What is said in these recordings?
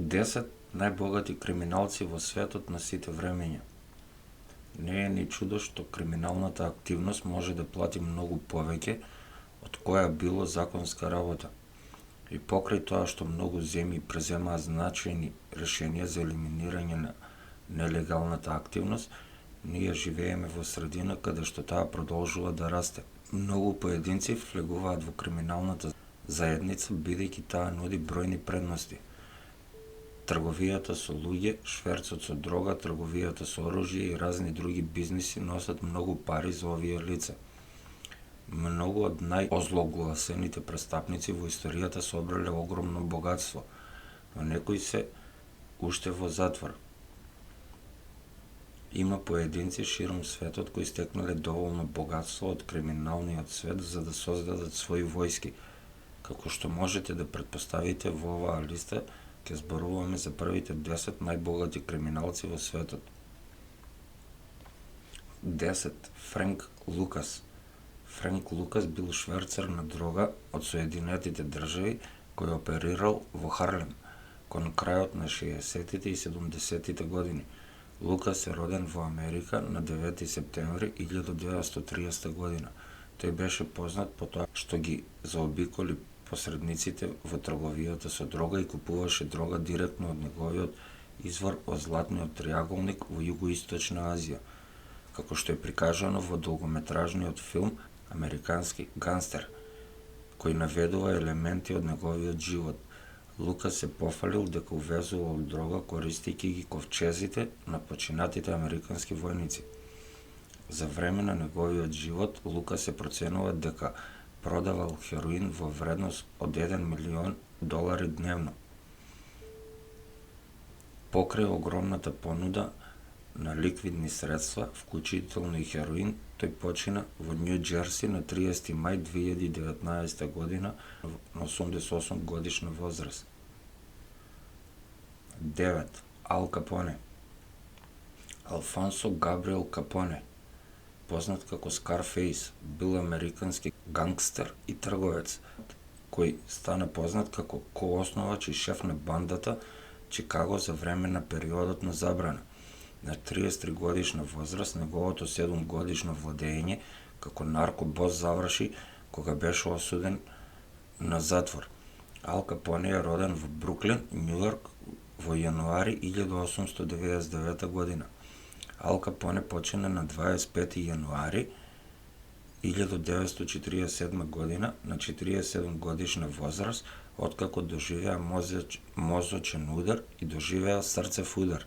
10 најбогати криминалци во светот на сите времења. Не е ни чудо што криминалната активност може да плати многу повеќе од која било законска работа. И покрај тоа што многу земји преземаат значајни решенија за елиминирање на нелегалната активност, ние живееме во средина каде што таа продолжува да расте. Многу поединци влегуваат во криминалната заедница бидејќи таа нуди бројни предности. Трговијата со луѓе, шверцот со дрога, трговијата со оружје и разни други бизниси носат многу пари за овие лица. Многу од најозлогласените престапници во историјата собрале огромно богатство, но некои се уште во затвор. Има поединци широм светот кои стекнале доволно богатство од криминалниот свет за да создадат своји војски. Како што можете да претпоставите, во оваа листа ќе зборуваме за првите 10 најбогати криминалци во светот. 10. Френк Лукас. Френк Лукас бил шверцер на дрога од Соединетите држави кој оперирал во Харлем кон крајот на 60-тите и 70-тите години. Лукас е роден во Америка на 9 септември 1930 година. Тој беше познат по тоа што ги заобиколи посредниците во трговијата со дрога и купуваше дрога директно од неговиот извор од Златниот триаголник во Југоисточна Азија, како што е прикажано во долгометражниот филм Американски гангстер, кој наведува елементи од неговиот живот. Лукас се пофалил дека увезувал дрога користејќи ги ковчезите на починатите американски војници. За време на неговиот живот Лукас се проценува дека продавал хероин во вредност од $1 милион дневно. Покрај огромната понуда на ликвидни средства, вклучително и хероин, тој почина во Њу Џерси на 30 мај 2019 година на 88 годишна возраст. 9. Ал Капоне. Алфонсо Габриел Капоне, познат како Скарфејс, бил американски гангстер и трговец, кој стана познат како коосновач и шеф на бандата Чикаго за време на периодот на забрана. На 33 годишна возраст неговото 7 годишно владење како наркобос заврши кога беше осуден на затвор. Ал Капоне е роден во Бруклин, Њујорк во јануари 1899 година. Ал Капоне почина на 25 јануари 1947 година на 47 годишна возраст, откако доживеа мозочен удар и доживеа срцев удар.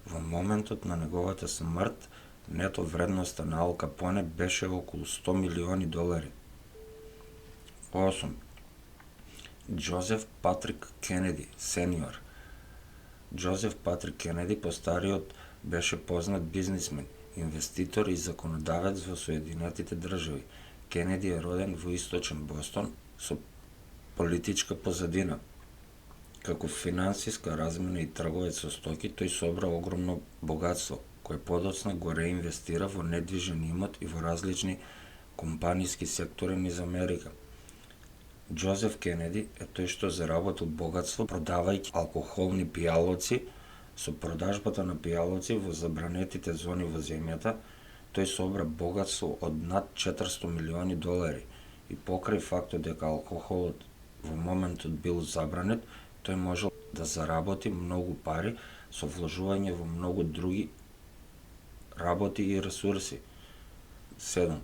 Во моментот на неговата смрт, нето вредноста на Ал Капоне беше околу $100 милиони. 8. Џозеф Патрик Кенеди, сениор. Џозеф Патрик Кенеди постариот беше познат бизнисмен, инвеститор и законодавец во Соединетите држави. Кенеди е роден во Источен Бостон со политичка позадина. Како финансиска размена и трговец со стоки, тој собра огромно богатство, кое подоцна го реинвестира во недвижен имот и во различни компаниски сектори низ Америка. Џозеф Кенеди е тој што заработил богатство продавајќи алкохолни пијалоци. Со продажбата на пијалоци во забранетите зони во земјата, тој собра богатство од над $400 милиони и покрај фактот дека алкохолот во моментот бил забранет, тој можел да заработи многу пари со вложување во многу други работи и ресурси. 7.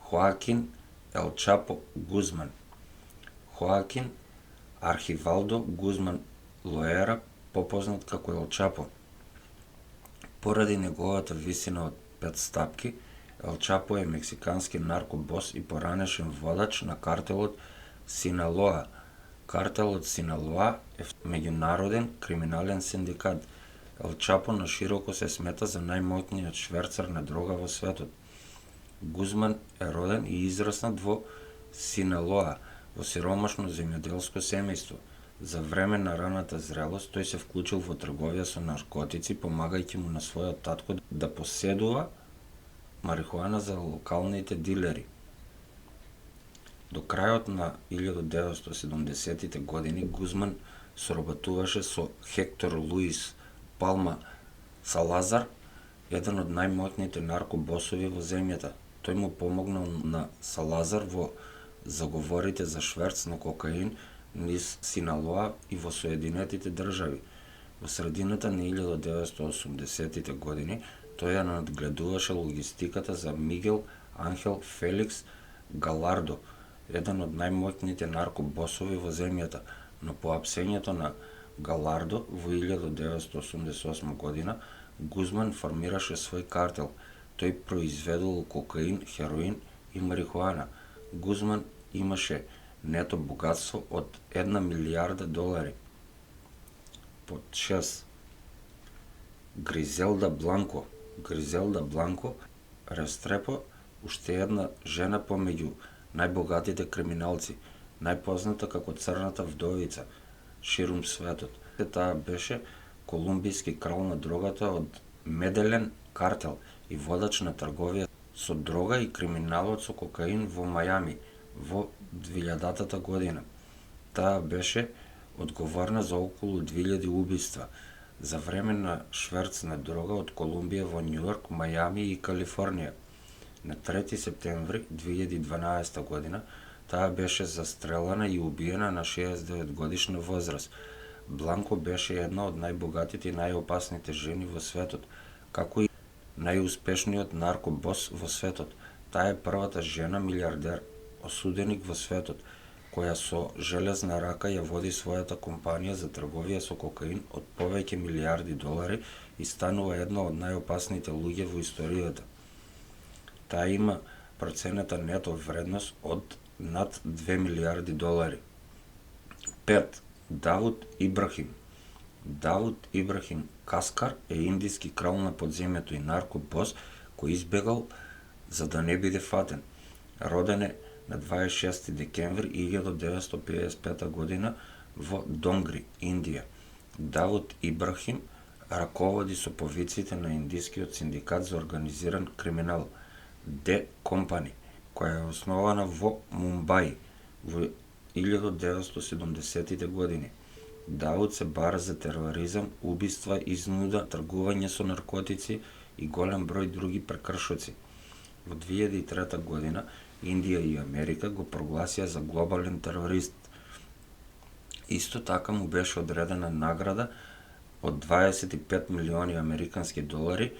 Хоакин Ел Чапо Гузман. Хоакин Архивалдо Гузман Лоера, попознат како Ел Чапо. Поради неговата висина од 5 стапки, Ел Чапо е мексикански наркобос и поранешен водач на картелот Синалоа. Картелот Синалоа е меѓународен криминален синдикат. Ел Чапо на широко се смета за најмоќниот шверцер на дрога во светот. Гузман е роден и израснат во Синалоа, во сиромашно земјоделско семејство. За време на раната зрелост тој се вклучил во трговија со наркотици, помагајќи му на својот татко да поседува марихуана за локалните дилери. До крајот на 1970-тите години Гузман соработуваше со Хектор Луис Палма Салазар, еден од најмоćните наркобосови во земјата. Тој му помогнал на Салазар во заговорите за шверц на кокаин низ Синалоа и во Соединетите држави. Во средината на 1980-тите години тој ја надгледуваше логистиката за Мигел Анхел Феликс Галардо, еден од најмоćните наркобосови во земјата, но по апсењето на Галардо во 1988 година Гузман формираше свој картел. Тој произведувал кокаин, хероин и марихуана. Гузман имаше нето богатство од 1 милијарда долари. Под 6. Гризелда Бланко. Гризелда Бланко Рестрепо, уште една жена помеѓу најбогатите криминалци, најпозната како црната вдовица ширум светот. Таа беше колумбијски крал на дрогата од Меделен картел и водач на трговија со дрога и криминалот со кокаин во Мајами во 2000 година. Таа беше одговорна за околу 2000 убиства за време на шверц на дрога од Колумбија во Њујорк, Мајами и Калифорнија. На 3 септември 2012 година таа беше застрелана и убиена на 69 годишна возраст. Бланко беше една од најбогатите и најопасните жени во светот, како и најуспешниот наркобос во светот. Таа е првата жена милиардер, осуденик во светот, која со железна рака ја води својата компанија за трговија со кокаин од повеќе милиарди долари и станува една од најопасните луѓе во историјата. Таа има процената нето вредност од над 2 милиарди долари. 5. Давуд Ибрахим. Давуд Ибрахим Каскар е индиски крал на подземјето и наркобос кој избегал за да не биде фатен. Роден е на 26 декември 1955 година во Донгри, Индија. Давуд Ибрахим раководи со повиците на индискиот синдикат за организиран криминал Д Компани, која е основана во Мумбај во 1970-тите години. Давуд се бара за тероризам, убиства, изнуда, тргување со наркотици и голем број други прекршоци. Во 2003 година Индија и Америка го прогласија за глобален терорист. Исто така му беше одредена награда од 25 милиони американски долари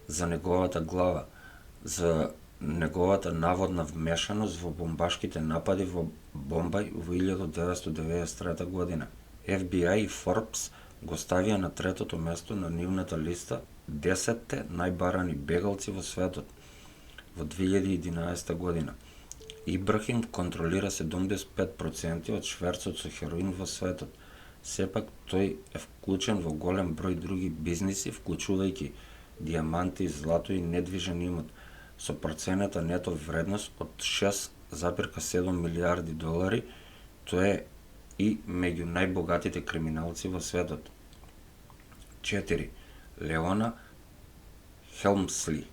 за неговата глава, за неговата наводна вмешаност во бомбашките напади во Бомбај во 1993 година. FBI и Forbes го ставија на третото место на нивната листа 10 најбарани бегалци во светот во 2011 година. Ибрахим контролира 75% од шверцот со хероин во светот. Сепак тој е вклучен во голем број други бизниси, вклучувајќи диаманти, злато и недвижен имот, со процената нето вредност од 6,7 милиарди долари. Тој е и меѓу најбогатите криминалци во светот. 4. Леона Хелмсли.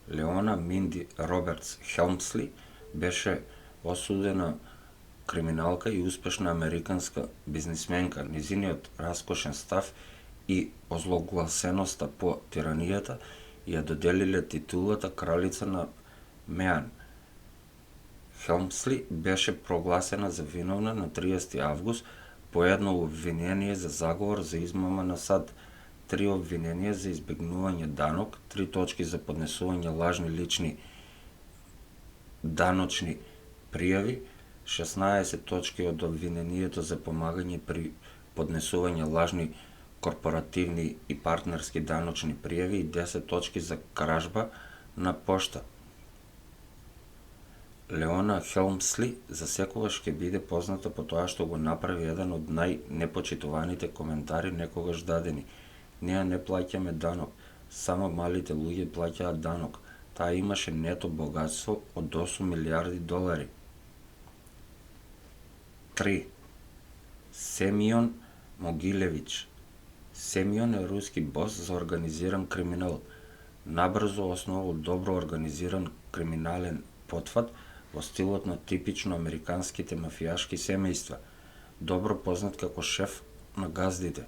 Леона Минди Робертс Хелмсли беше осудена криминалка и успешна американска бизнисменка. Низиниот раскошен став и озлогласеноста по тиранијата ја доделиле титулата кралица на Меан. Хелмсли беше прогласена за виновна на 30 август по едно обвинение за заговор за измама на САД, 3 обвиненија за избегнување данок, 3 точки за поднесување лажни лични даночни пријави, 16 точки од обвинението за помагање при поднесување лажни корпоративни и партнерски даночни пријави и 10 точки за кражба на пошта. Леона Хелмсли засекогаш ќе биде позната по тоа што го направи еден од најнепочитуваните коментари некогаш дадени. Ние не плаќаме данок, само малите луѓе плаќаат данок. Таа имаше нето богатство од 8 милиарди долари. 3. Семион Могилевич. Семион е руски бос за организиран криминал. Набрзо основал добро организиран криминален потфат во стилот на типично американските мафијашки семејства. Добро познат како шеф на газдите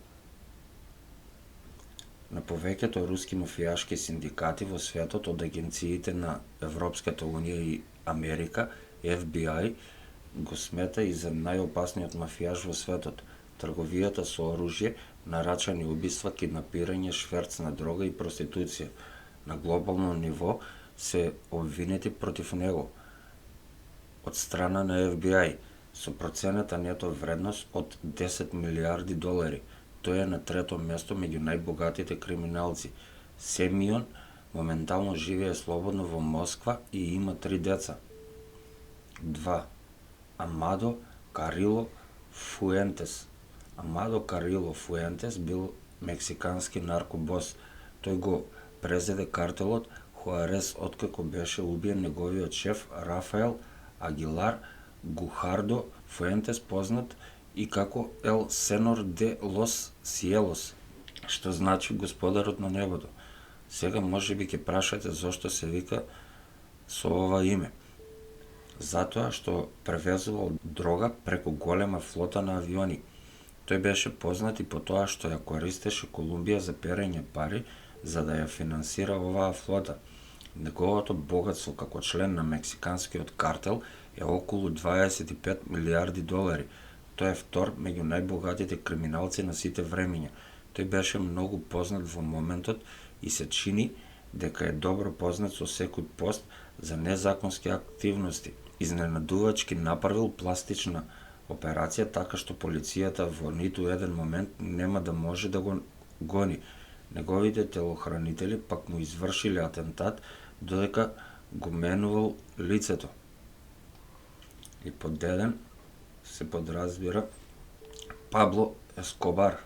на повеќето руски мафијашки синдикати во светот, од агенциите на Европската унија и Америка, FBI го смета и за најопасниот мафијаш во светот. Трговијата со оружје, нарачани убиства, киднапирање, шверц на дрога и проституција. На глобално ниво се обвинети против него од страна на FBI со проценета нето вредност од 10 милиарди долари. Тој е на трето место меѓу најбогатите криминалци. Семион моментално живее слободно во Москва и има 3 деца. 2. Амадо Карило Фуентес. Амадо Карило Фуентес бил мексикански наркобос. Тој го презеде картелот Хуарес откако беше убиен неговиот шеф Рафаел Агилар Гухардо Фуентес, познат и како Ел Сенор де Лос Сиелос, што значи господарот на небото. Сега можеби ќе прашате зошто се вика со ова име. Затоа што превезувал дрога преку голема флота на авиони. Тој беше познат и по тоа што ја користеше Колумбија за перење пари за да ја финансира оваа флота. Неговото богатство како член на мексиканскиот картел е околу 25 милиарди долари. Тој е втор меѓу најбогатите криминалци на сите времиња. Тој беше многу познат во моментот и се чини дека е добро познат со секој пост за незаконски активности. Изненадувачки направил пластична операција така што полицијата во ниту еден момент нема да може да го гони. Неговите телохранители пак му извршиле атентат додека го менувал лицето. И подеден се подразбира Пабло Ескобар,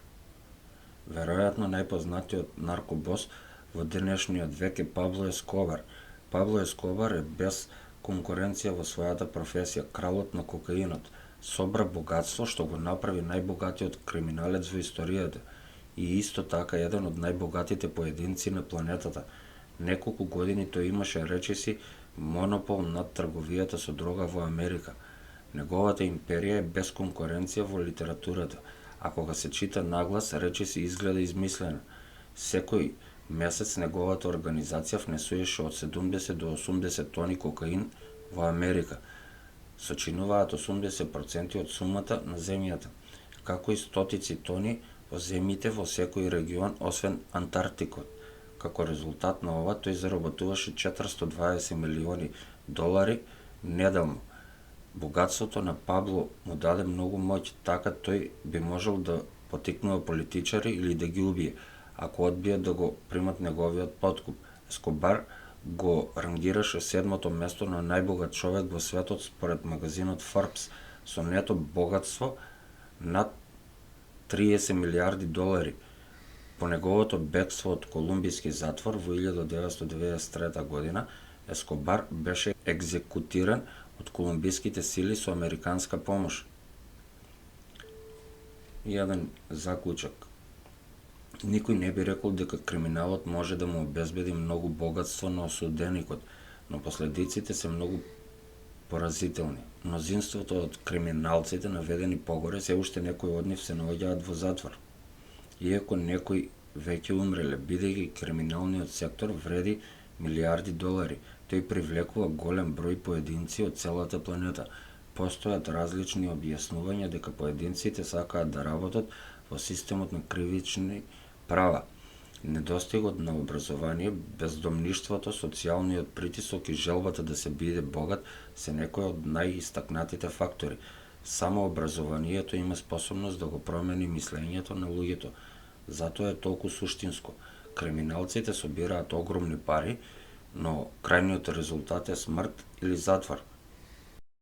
веројатно најпознатиот наркобос во денешниот век е Пабло Ескобар. Пабло Ескобар е без конкуренција во својата професија, кралот на кокаинот. Собра богатство што го направи најбогатиот криминалец во историјата и исто така еден од најбогатите поединци на планетата. Неколку години тој имаше речиси монопол над трговијата со дрога во Америка. Неговата империја е без конкуренција во литературата, а кога се чита наглас, речиси изгледа измислена. Секој месец неговата организација внесуваше од 70 до 80 тони кокаин во Америка. Сочинуваат 80% од сумата на земјата, како и стотици тони во земјите во секој регион, освен Антарктикот. Како резултат на ова, тој заработуваше 420 милиони долари неделно. Богатството на Пабло му даде многу моќ, така тој би можел да потикнува политичари или да ги убие, ако одбијат да го примат неговиот подкуп. Ескобар го рангираше седмото место на најбогат човек во светот според магазинот Forbes со нето богатство над 30 милиарди долари. По неговото бегство од колумбиски затвор во 1993 година, Ескобар беше екзекутиран од колумбиските сили со американска помош. И еден заклучок. Никој не би рекол дека криминалот може да му обезбеди многу богатство на осуденикот, но последиците се многу поразителни. Мнозинството од криминалците наведени погоре, се уште некои од нив се наоѓаат во затвор. Иако некои веќе умреле, бидејќи криминалниот сектор вреди милиарди долари, тој привлекува голем број поединци од целата планета. Постојат различни објаснувања дека поединците сакаат да работат во системот на кривични права. Недостигот на образование, бездомништвото, социјалниот притисок и желбата да се биде богат се некои од најистакнатите фактори. Само образованието има способност да го промени мислењето на луѓето. Затоа е толку суштинско. Криминалците собираат огромни пари, но крајниот резултат е смрт или затвор.